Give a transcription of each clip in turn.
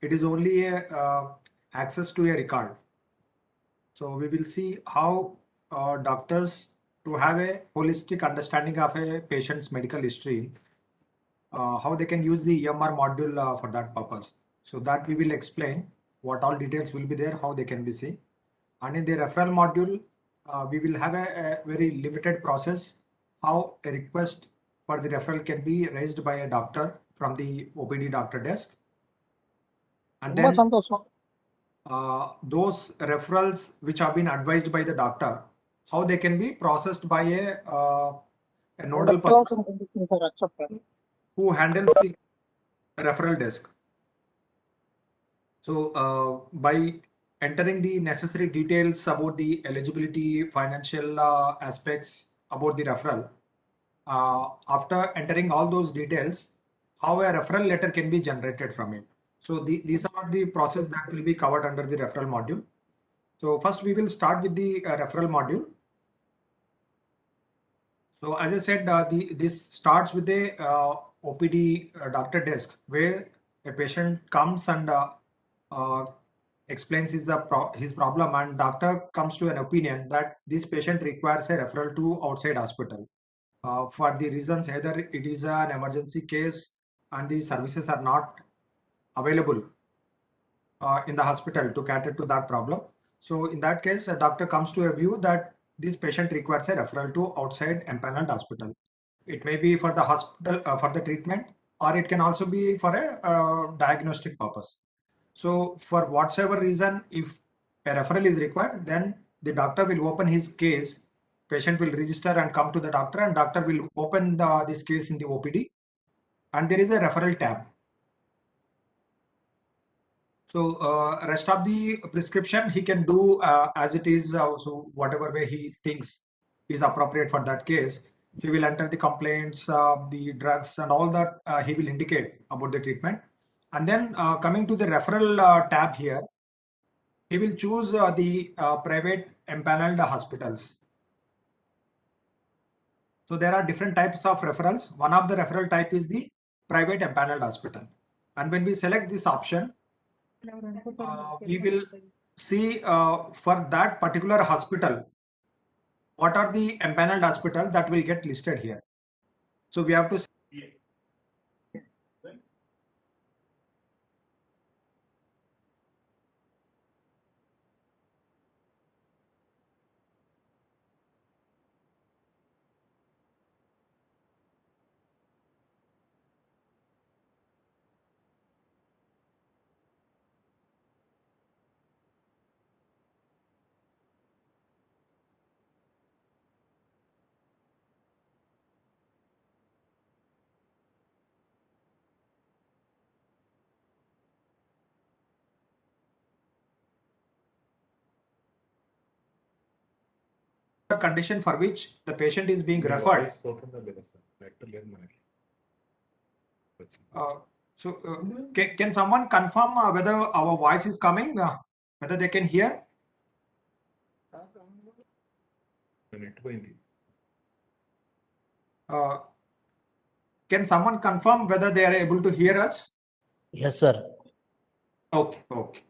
it is only a access to a record. So we will see how doctors, to have a holistic understanding of a patient's medical history, how they can use the EMR module for that purpose. So that we will explain what all details will be there, how they can be seen. And in the referral module, we will have a very limited process, how a request for the referral can be raised by a doctor from the OPD doctor desk. And then those referrals which have been advised by the doctor, how they can be processed by a nodal person who handles the referral desk. So by entering the necessary details about the eligibility, financial aspects about the referral, after entering all those details, how a referral letter can be generated from it. So these are the process that will be covered under the referral module. So first we will start with the referral module. So as I said, this starts with the OPD doctor desk, where a patient comes and explains his problem, and doctor comes to an opinion that this patient requires a referral to outside hospital for the reasons either it is an emergency case and the services are not available in the hospital to cater to that problem. So in that case, a doctor comes to a view that this patient requires a referral to outside empaneled hospital. It may be for the hospital for the treatment, or it can also be for a diagnostic purpose. So for whatsoever reason, if a referral is required, then the doctor will open his case. Patient will register and come to the doctor, and doctor will open this case in the OPD, and there is a referral tab. So rest of the prescription he can do as it is. So whatever way he thinks is appropriate for that case, he will enter the complaints, the drugs, and all that he will indicate about the treatment. And then coming to the referral tab here, he will choose the private empaneled hospitals. So there are different types of referrals. One of the referral type is the private empaneled hospital. And when we select this option, we will see for that particular hospital, what are the empaneled hospital that will get listed here. So we have to condition for which the patient is being referred. Can someone confirm whether our voice is coming, whether they can hear? Can someone confirm whether they are able to hear us? Yes, sir. Okay, okay.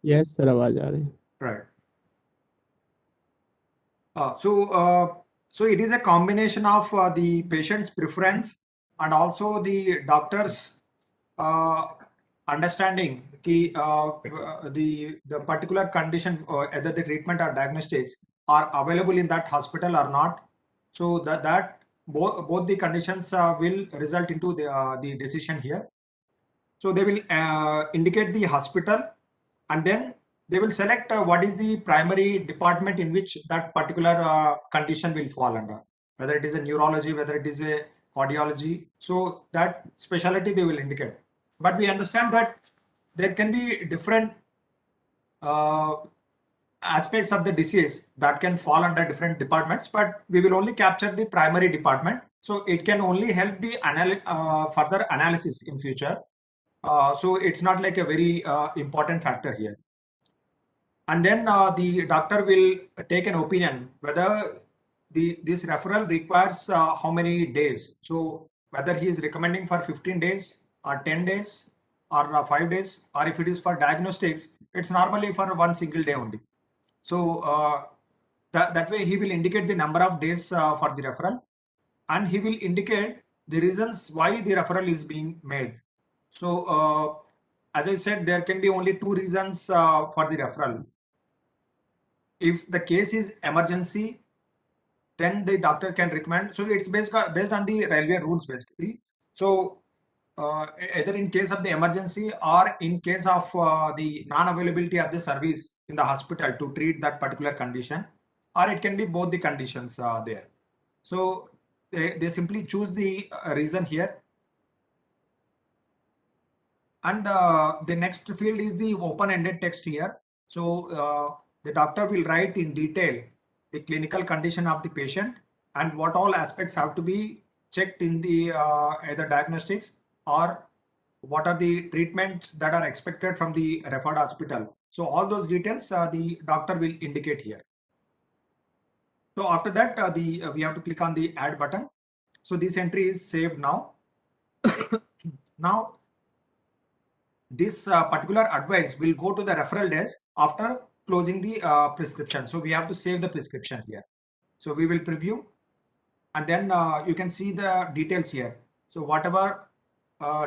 Yes, sir, आवाज आ रही है. Right. So it is a combination of the patient's preference and also the doctor's understanding the particular condition, either the treatment or diagnostics are available in that hospital or not. So that both the conditions will result into the decision here. So they will indicate the hospital, and then they will select what is the primary department in which that particular condition will fall under, whether it is a neurology, whether it is a cardiology. So that specialty they will indicate. But we understand that there can be different aspects of the disease that can fall under different departments, but we will only capture the primary department. So it can only help the further analysis in future. So it's not like a very important factor here. And then the doctor will take an opinion whether this referral requires how many days. So whether he is recommending for 15 days or 10 days or 5 days, or if it is for diagnostics, it's normally for one single day only. So that way he will indicate the number of days for the referral, and he will indicate the reasons why the referral is being made. So as I said, there can be only two reasons for the referral. If the case is emergency, then the doctor can recommend. So it's based on the railway rules basically. So either in case of the emergency or in case of the non-availability of the service in the hospital to treat that particular condition, or it can be both the conditions there. So they simply choose the reason here. And the next field is the open-ended text here. So the doctor will write in detail the clinical condition of the patient and what all aspects have to be checked in the either diagnostics or what are the treatments that are expected from the referred hospital. So all those details the doctor will indicate here. So after that we have to click on the add button. So this entry is saved now. Now this particular advice will go to the referral desk after closing the prescription. So we have to save the prescription here. So we will preview, and then you can see the details here. So whatever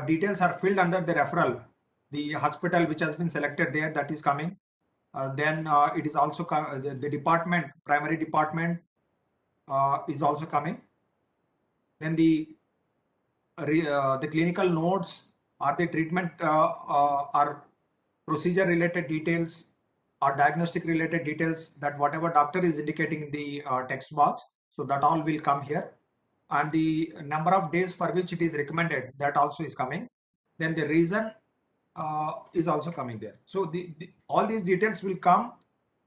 details are filled under the referral, the hospital which has been selected there, that is coming. Then it is also the department, primary department is also coming. Then the clinical notes or the treatment or procedure related details or diagnostic related details, that whatever doctor is indicating in the text box, so that all will come here. And the number of days for which it is recommended, that also is coming. Then the reason is also coming there. So all these details will come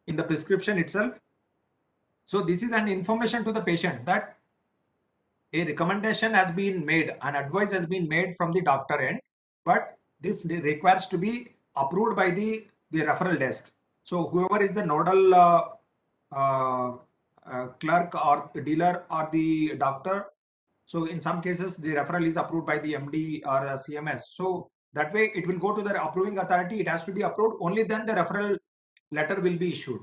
in the prescription itself. So this is an information to the patient that a recommendation has been made, an advice has been made from the doctor end, but this requires to be approved by the referral desk. So whoever is the nodal clerk or dealer or the doctor, so in some cases the referral is approved by the MD or CMS. So that way it will go to the approving authority. It has to be approved. Only then the referral letter will be issued.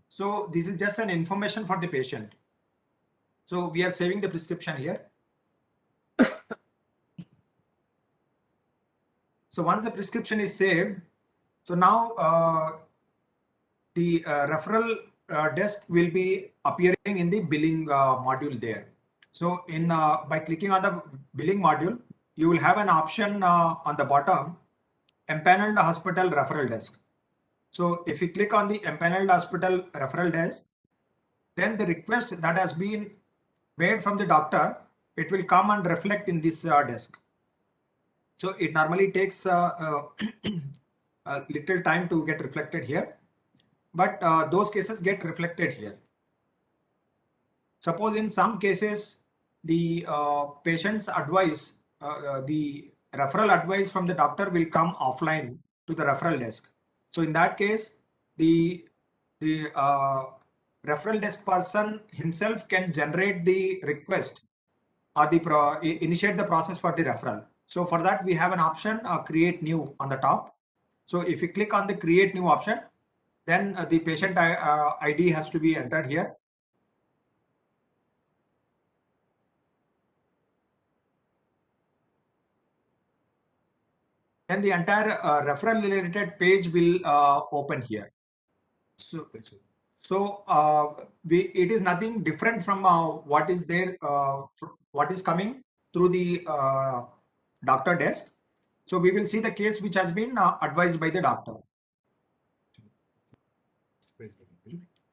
So this is just an information for the patient. So we are saving the prescription here. So once the prescription is saved, so now the referral desk will be appearing in the billing module there. So in by clicking on the billing module, you will have an option on the bottom, empaneled hospital referral desk. So if you click on the empaneled hospital referral desk, then the request that has been made from the doctor, it will come and reflect in this desk. So it normally takes a little time to get reflected here, but those cases get reflected here. Suppose in some cases the patient's advice, the referral advice from the doctor will come offline to the referral desk. So in that case, the referral desk person himself can generate the request or initiate the process for the referral. So for that we have an option create new on the top. So if you click on the create new option, then the patient ID has to be entered here. Then the entire referral related page will open here. So it is nothing different from what is there, what is coming through the doctor desk. So we will see the case which has been advised by the doctor.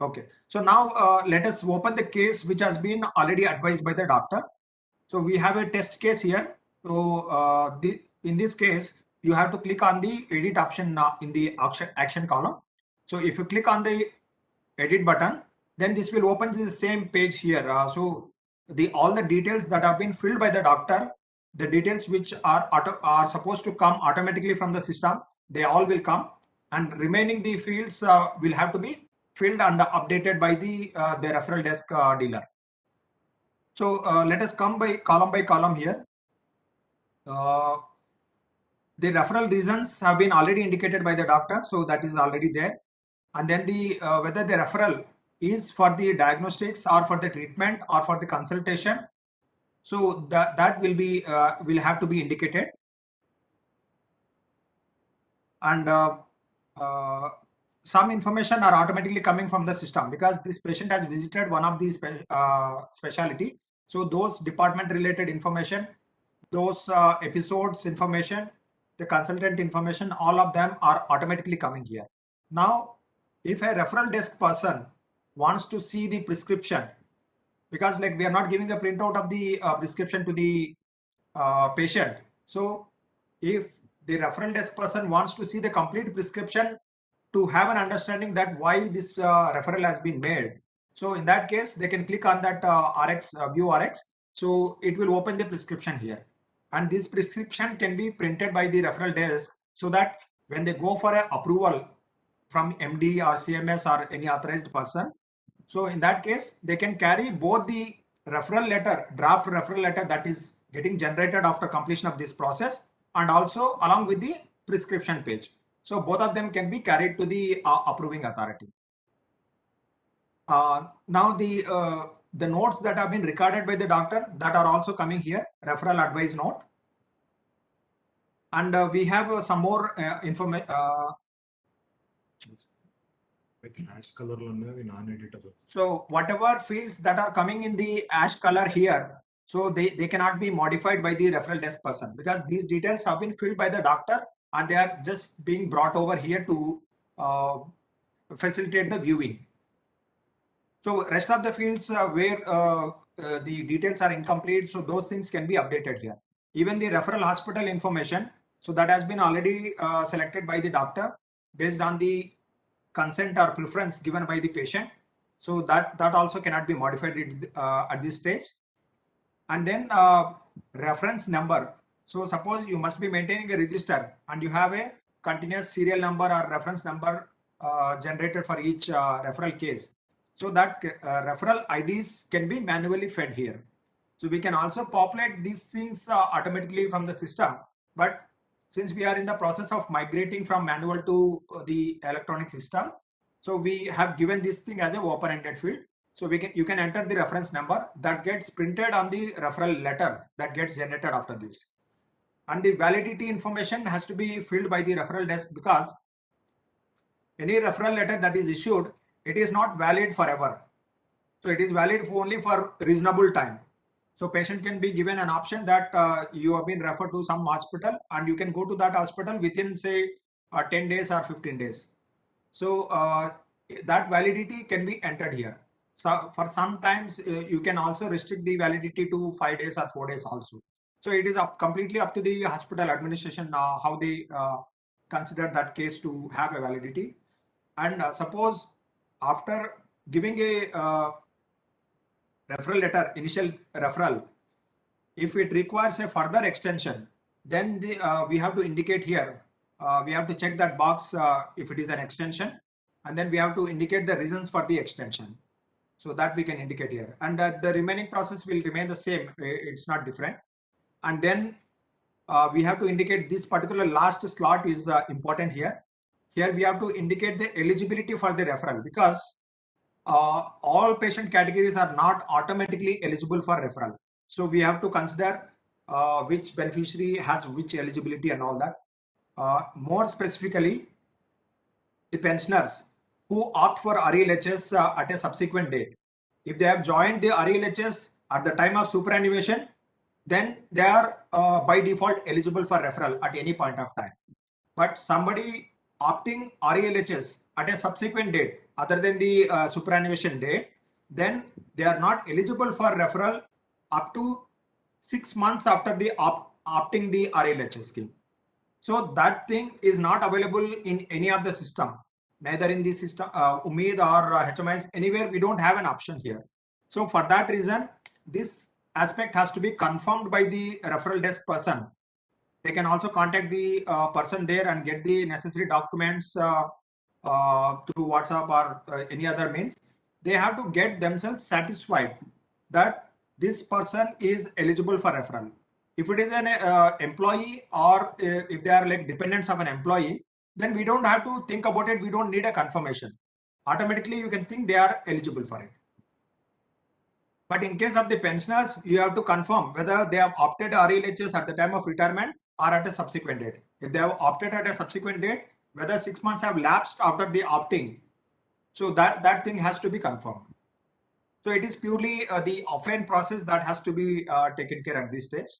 Okay, so now let us open the case which has been already advised by the doctor. So we have a test case here. So in this case, you have to click on the edit option in the action column. So if you click on the edit button, then this will open the same page here. So all the details that have been filled by the doctor, the details which are supposed to come automatically from the system, they all will come, and remaining the fields will have to be filled and updated by the referral desk dealer. So let us come by column here. the referral reasons have been already indicated by the doctor, so that is already there. And then the whether the referral is for the diagnostics or for the treatment or for the consultation, so that will be will have to be indicated. And some information are automatically coming from the system because this patient has visited one of these specialty. So those department related information, those episodes information, the consultant information, all of them are automatically coming here. Now, if a referral desk person wants to see the prescription, because like we are not giving a printout of the prescription to the patient. So if the referral desk person wants to see the complete prescription to have an understanding that why this referral has been made, so in that case they can click on that RX view RX. So it will open the prescription here, and this prescription can be printed by the referral desk so that when they go for a approval from MD or CMS or any authorized person, so in that case they can carry both the referral letter, draft referral letter that is getting generated after completion of this process, and also along with the prescription page. So both of them can be carried to the approving authority. Now the notes that have been recorded by the doctor that are also coming here, referral advice note. And we have some more information. Ash color non-editable. So whatever fields that are coming in the ash color here, so they cannot be modified by the referral desk person because these details have been filled by the doctor and they are just being brought over here to facilitate the viewing. So rest of the fields where the details are incomplete, so those things can be updated here. Even the referral hospital information, so that has been already selected by the doctor based on the consent or preference given by the patient. So that also cannot be modified at this stage. And then reference number. So suppose you must be maintaining a register and you have a continuous serial number or reference number generated for each referral case. So that referral IDs can be manually fed here. So we can also populate these things automatically from the system. But since we are in the process of migrating from manual to the electronic system, so we have given this thing as a open-ended field. So you can enter the reference number that gets printed on the referral letter that gets generated after this. And the validity information has to be filled by the referral desk because any referral letter that is issued, it is not valid forever. So it is valid only for reasonable time. So patient can be given an option that you have been referred to some hospital and you can go to that hospital within say 10 days or 15 days. So that validity can be entered here. So for sometimes you can also restrict the validity to 5 days or 4 days also. So it is completely up to the hospital administration how they consider that case to have a validity. And suppose after giving a referral letter, initial referral, if it requires a further extension, then we have to indicate here. We have to check that box if it is an extension, and then we have to indicate the reasons for the extension. So that we can indicate here. And the remaining process will remain the same. It's not different. And then we have to indicate this particular last slot is important here. Here we have to indicate the eligibility for the referral because all patient categories are not automatically eligible for referral. So we have to consider which beneficiary has which eligibility and all that. More specifically, the pensioners who opt for RELHS at a subsequent date. If they have joined the RELHS at the time of superannuation, then they are by default eligible for referral at any point of time. But somebody opting RELHS at a subsequent date other than the superannuation date, then they are not eligible for referral up to 6 months after the opting the RELHS scheme. So that thing is not available in any of the system, neither in the system Umeed or HMIS, anywhere we don't have an option here. So for that reason, this aspect has to be confirmed by the referral desk person. They can also contact the person there and get the necessary documents through WhatsApp or any other means. They have to get themselves satisfied that this person is eligible for referral. If it is an employee or if they are like dependents of an employee, then we don't have to think about it. We don't need a confirmation. Automatically, you can think they are eligible for it. But in case of the pensioners, you have to confirm whether they have opted RLHS at the time of retirement or at a subsequent date. If they have opted at a subsequent date, whether 6 months have lapsed after the opting, so that thing has to be confirmed. So it is purely the offline process that has to be taken care at this stage.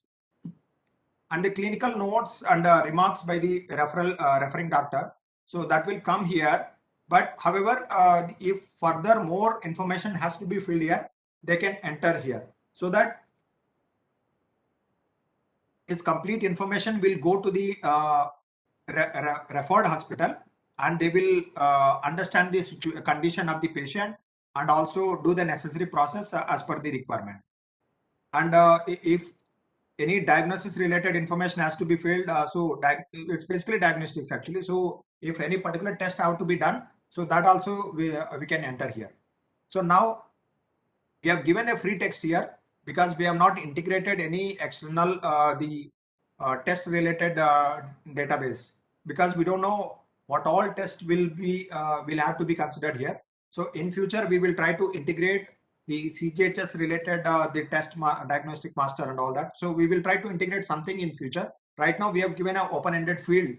And the clinical notes and remarks by the referring doctor. So that will come here. But however, if further more information has to be filled here, they can enter here. So that his complete information will go to the referred hospital, and they will understand the condition of the patient and also do the necessary process as per the requirement. And if any diagnosis related information has to be filled, so it's basically diagnostics actually. So if any particular test have to be done, so that also we can enter here. So now we have given a free text here because we have not integrated any external test related database, because we don't know what all tests will have to be considered here. So in future we will try to integrate the CGHS related the test diagnostic master and all that. So we will try to integrate something in future. Right now we have given an open-ended field,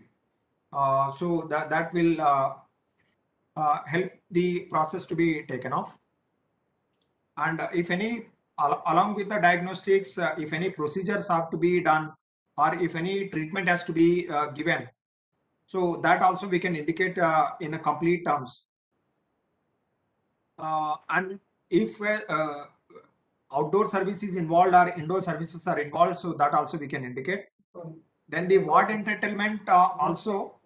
so that will help the process to be taken off. And if any along with the diagnostics, if any procedures have to be done or if any treatment has to be given, so that also we can indicate in a complete terms. And if outdoor services involved or indoor services are involved, so that also we can indicate. Then the ward entitlement also,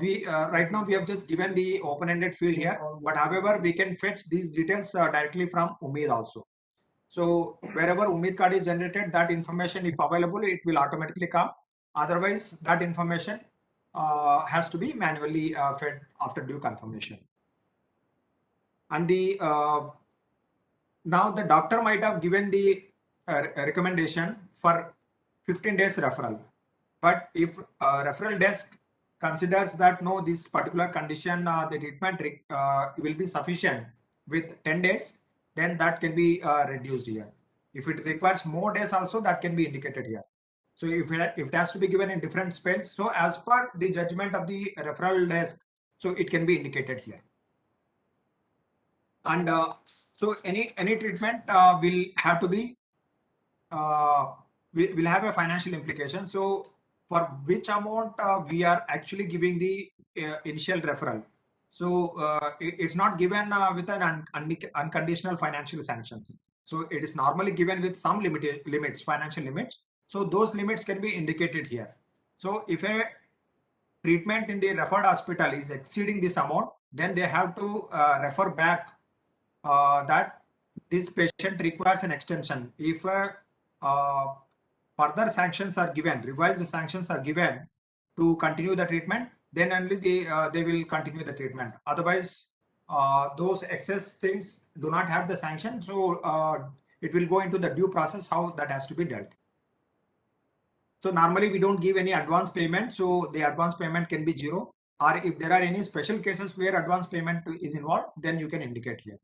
we right now we have just given the open-ended field here, but however we can fetch these details directly from Umeed also. So wherever Umeed card is generated, that information, if available, it will automatically come. Otherwise, that information has to be manually fed after due confirmation. And the now the doctor might have given the recommendation for 15 days referral. But if referral desk considers that no, this particular condition, the treatment will be sufficient with 10 days, then that can be reduced here. If it requires more days also, that can be indicated here. So if it has to be given in different spells, so as per the judgment of the referral desk, so it can be indicated here. And so any treatment will have to be will have a financial implication. So for which amount we are actually giving the initial referral. So it's not given with an unconditional financial sanctions. So it is normally given with some limits, financial limits. So those limits can be indicated here. So if a treatment in the referred hospital is exceeding this amount, then they have to refer back that this patient requires an extension. If further sanctions are given, revised sanctions are given to continue the treatment, then only they will continue the treatment. Otherwise, those excess things do not have the sanction, so it will go into the due process how that has to be dealt. So normally we don't give any advance payment, so the advance payment can be zero, or if there are any special cases where advance payment is involved, then you can indicate here.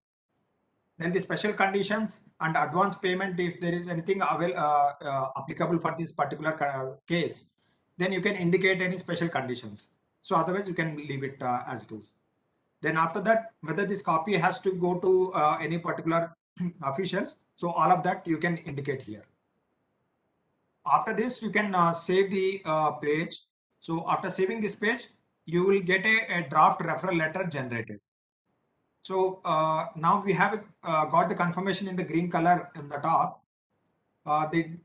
Then the special conditions and advance payment, if there is anything applicable for this particular case, then you can indicate any special conditions. So otherwise you can leave it as it is. Then after that, whether this copy has to go to any particular officials, so all of that you can indicate here. After this, you can save the page. So after saving this page, you will get a draft referral letter generated. So now we have got the confirmation in the green color in the top. The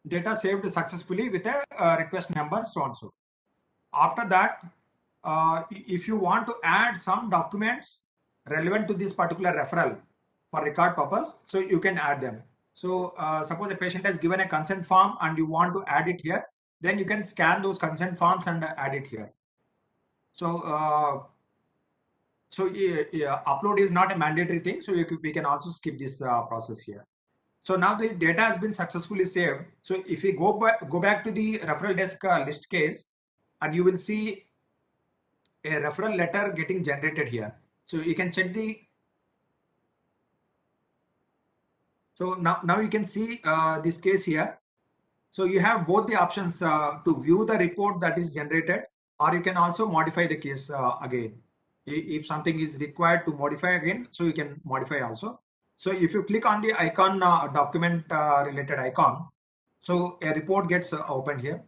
data saved successfully with a request number, so and so. After that, if you want to add some documents relevant to this particular referral for record purpose, so you can add them. So suppose a patient has given a consent form and you want to add it here, then you can scan those consent forms and add it here. So upload is not a mandatory thing, so we can also skip this process here. So now the data has been successfully saved. So if we go back to the referral desk list case, and you will see a referral letter getting generated here. So you can check the. So now you can see this case here. So you have both the options to view the report that is generated, or you can also modify the case again. If something is required to modify again, so you can modify also. So if you click on the icon, document related icon, so a report gets opened here.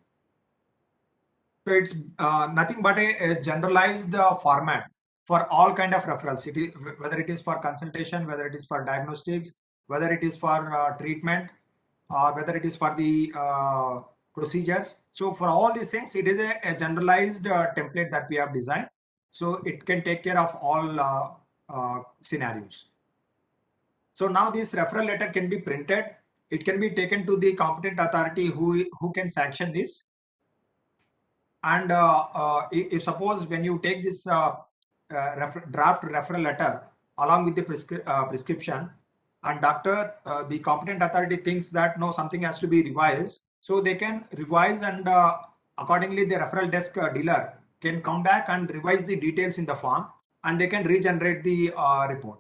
So it's nothing but a generalized format for all kind of referrals. It is whether it is for consultation, whether it is for diagnostics, whether it is for treatment, or whether it is for the procedures. So for all these things, it is a generalized template that we have designed. So it can take care of all scenarios. So now this referral letter can be printed. It can be taken to the competent authority who can sanction this. And if suppose when you take this draft referral letter along with the prescription, and the competent authority thinks that no, something has to be revised, so they can revise, and accordingly the referral desk dealer can come back and revise the details in the form, and they can regenerate the report.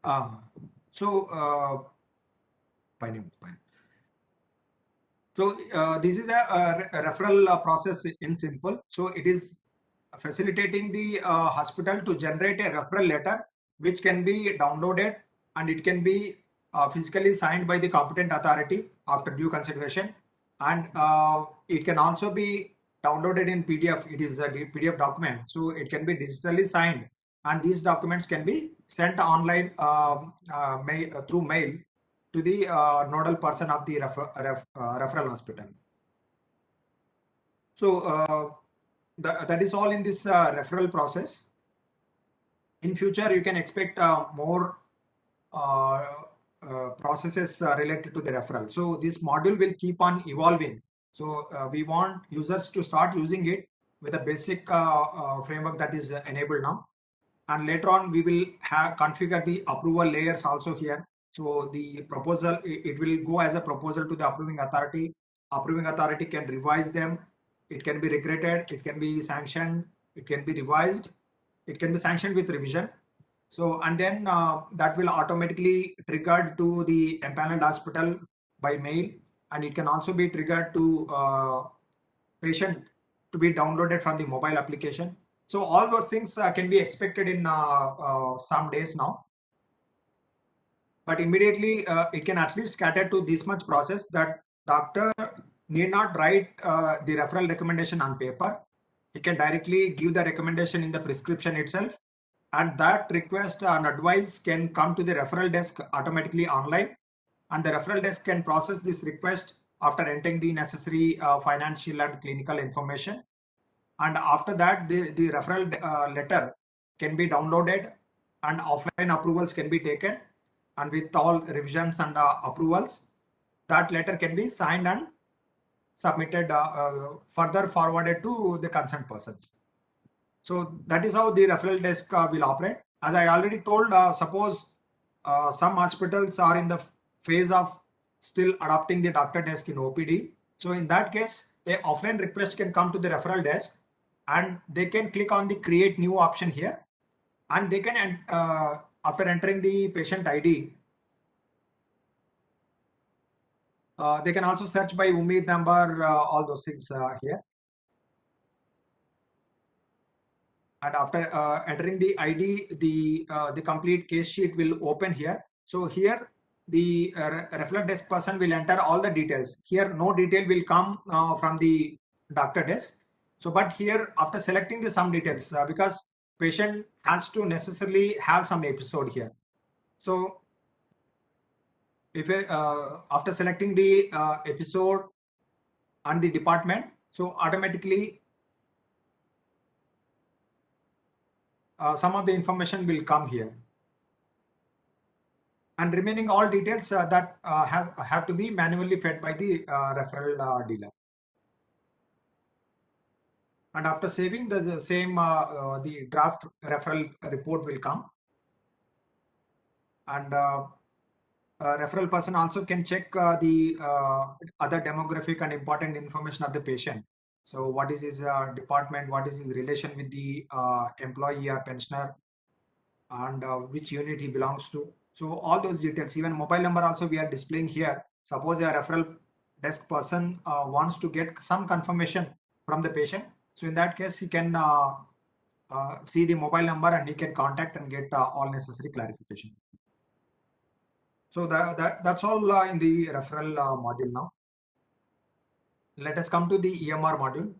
Fine. So this is a referral process in simple. So it is facilitating the hospital to generate a referral letter, which can be downloaded, and it can be physically signed by the competent authority after due consideration. And it can also be downloaded in PDF. It is a PDF document. So it can be digitally signed. And these documents can be sent online through mail to the nodal person of the referral hospital. So that is all in this referral process. In future, you can expect more processes related to the referral. So this module will keep on evolving. So we want users to start using it with a basic framework that is enabled now. And later on, we will configure the approval layers also here. So the proposal, it will go as a proposal to the approving authority. Approving authority can revise them. It can be regretted. It can be sanctioned. It can be revised. It can be sanctioned with revision. So, and then that will automatically triggered to the empaneled hospital by mail. And it can also be triggered to patient to be downloaded from the mobile application. So all those things can be expected in some days now. But immediately it can at least cater to this much process that doctor need not write the referral recommendation on paper. He can directly give the recommendation in the prescription itself. And that request and advice can come to the referral desk automatically online. And the referral desk can process this request after entering the necessary financial and clinical information. And after that, the referral letter can be downloaded, and offline approvals can be taken. And with all revisions and approvals, that letter can be signed and submitted, further forwarded to the concerned persons. So that is how the referral desk will operate. As I already told, suppose some hospitals are in the phase of still adopting the doctor desk in OPD. So in that case, a offline request can come to the referral desk, and they can click on the create new option here, and they can after entering the patient ID, they can also search by Umeed number, all those things here. And after entering the ID, the complete case sheet will open here. So here the referral desk person will enter all the details. Here no detail will come from the doctor desk. So but here after selecting the some details, because patient has to necessarily have some episode here. So if after selecting the episode and the department, so automatically some of the information will come here, and remaining all details that have to be manually fed by the referral dealer. And after saving, the same the draft referral report will come. And referral person also can check the other demographic and important information of the patient. So what is his department, what is his relation with the employee or pensioner, and which unit he belongs to. So all those details, even mobile number also we are displaying here. Suppose a referral desk person wants to get some confirmation from the patient. So in that case, he can see the mobile number and he can contact and get all necessary clarification. So that's all in the referral module now. Let us come to the EMR module.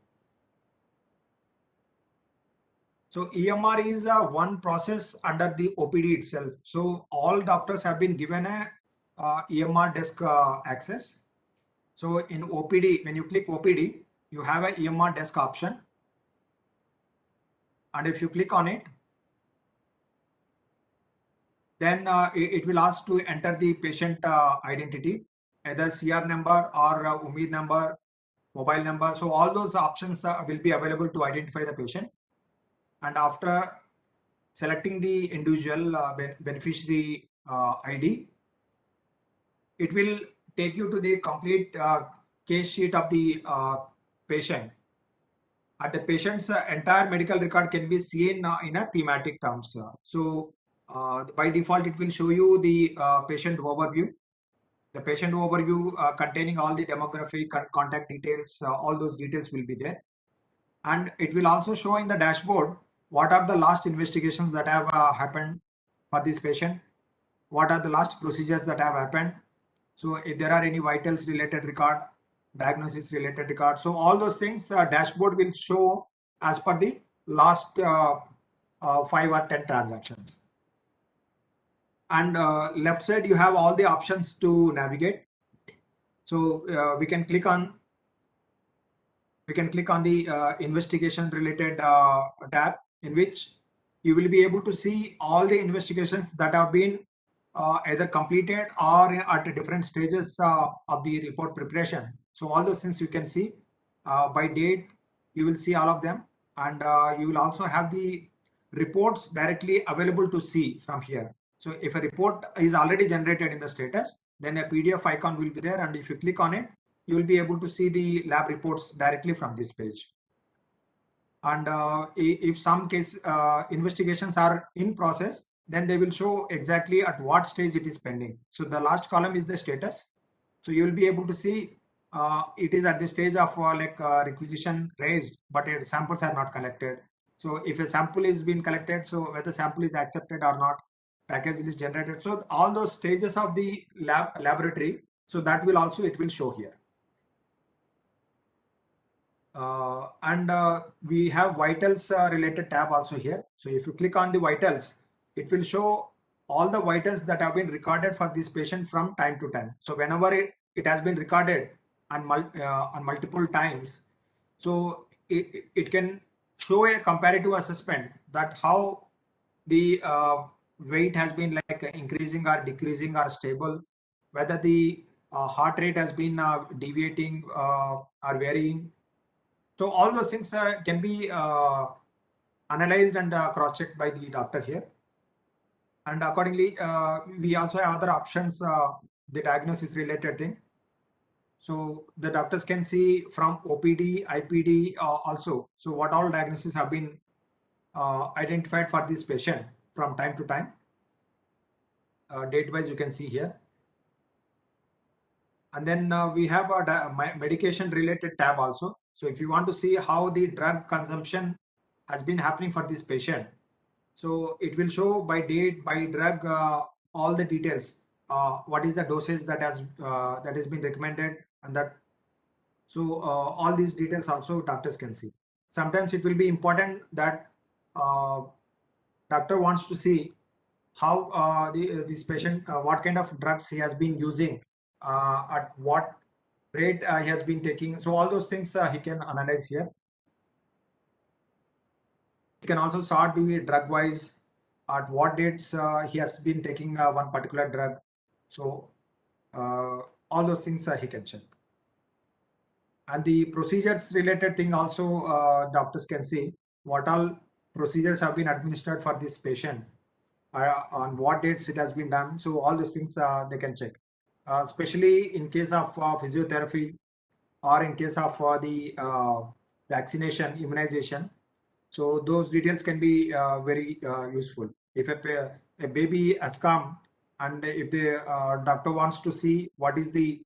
So EMR is one process under the OPD itself. So all doctors have been given a EMR desk access. So in OPD, when you click OPD, you have a EMR desk option. And if you click on it, then it will ask to enter the patient identity, either CR number or Umeed number, mobile number. So all those options will be available to identify the patient. And after selecting the individual beneficiary ID, it will take you to the complete case sheet of the patient. And the patient's entire medical record can be seen in a thematic terms. So by default, it will show you the patient overview. The patient overview containing all the demographic and contact details, all those details will be there. And it will also show in the dashboard what are the last investigations that have happened for this patient, what are the last procedures that have happened. So if there are any vitals related record, diagnosis related record, so all those things dashboard will show as per the last 5 or 10 transactions. And left side you have all the options to navigate. So we can click on the investigation related tab, in which you will be able to see all the investigations that have been either completed or at different stages of the report preparation. So all those things you can see by date, you will see all of them, and you will also have the reports directly available to see from here. So if a report is already generated in the status, then a PDF icon will be there, and if you click on it, you will be able to see the lab reports directly from this page. And if some case investigations are in process, then they will show exactly at what stage it is pending. So the last column is the status. So you will be able to see it is at the stage of requisition raised, but samples are not collected. So if a sample is being collected, so whether sample is accepted or not, package is generated. So all those stages of the laboratory, so that will also, it will show here. And we have vitals related tab also here. So if you click on the vitals, it will show all the vitals that have been recorded for this patient from time to time. So whenever it has been recorded on multiple times, so it can show a comparative assessment that how the weight has been like increasing or decreasing or stable, whether the heart rate has been deviating or varying. So all those things can be analyzed and cross-checked by the doctor here. And accordingly, we also have other options, the diagnosis related thing. So the doctors can see from OPD, IPD also. So what all diagnoses have been identified for this patient from time to time. Date-wise, you can see here. And then we have a medication related tab also. So if you want to see how the drug consumption has been happening for this patient, so it will show by date, by drug, all the details. What is the dosage that has been recommended, and that. So all these details also doctors can see. Sometimes it will be important that doctor wants to see how this patient, what kind of drugs he has been using, at what rate he has been taking. So all those things he can analyze here. He can also sort the drug wise, at what dates he has been taking one particular drug. So all those things he can check. And the procedures related thing also doctors can see what all procedures have been administered for this patient. on what dates it has been done. So all those things they can check, especially in case of physiotherapy or in case of the vaccination, immunization. So those details can be very useful. If a baby has come and if the doctor wants to see what is the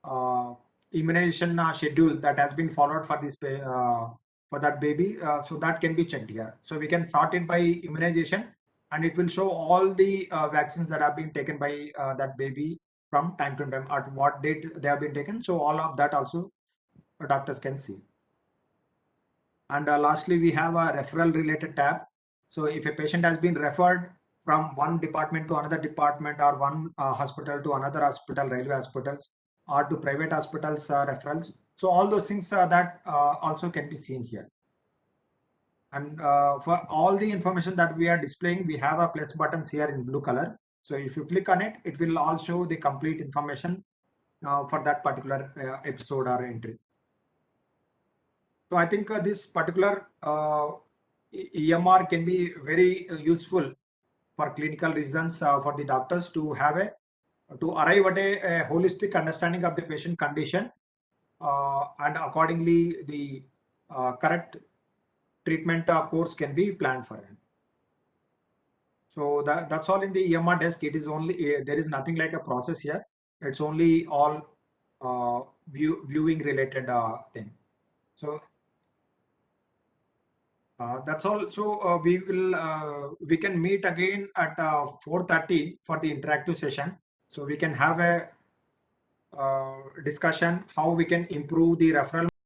uh, immunization schedule that has been followed for this for that baby, so that can be checked here. So we can sort it by immunization, and it will show all the vaccines that have been taken by that baby from time to time, at what date they have been taken. So all of that also doctors can see. And lastly, we have a referral related tab. So if a patient has been referred from one department to another department, or one hospital to another hospital, railway hospitals, or to private hospitals referrals. So all those things that also can be seen here. And for all the information that we are displaying, we have a plus buttons here in blue color. So if you click on it, it will all show the complete information for that particular episode or entry. So I think this particular EMR can be very useful for clinical reasons, for the doctors to have to arrive at a holistic understanding of the patient condition, and accordingly the correct treatment course can be planned for it. So that's all in the EMR desk. It is only there is nothing like a process here. It's only all viewing related thing. So that's all. So we can meet again at 4:30 for the interactive session. So we can have a discussion how we can improve the referral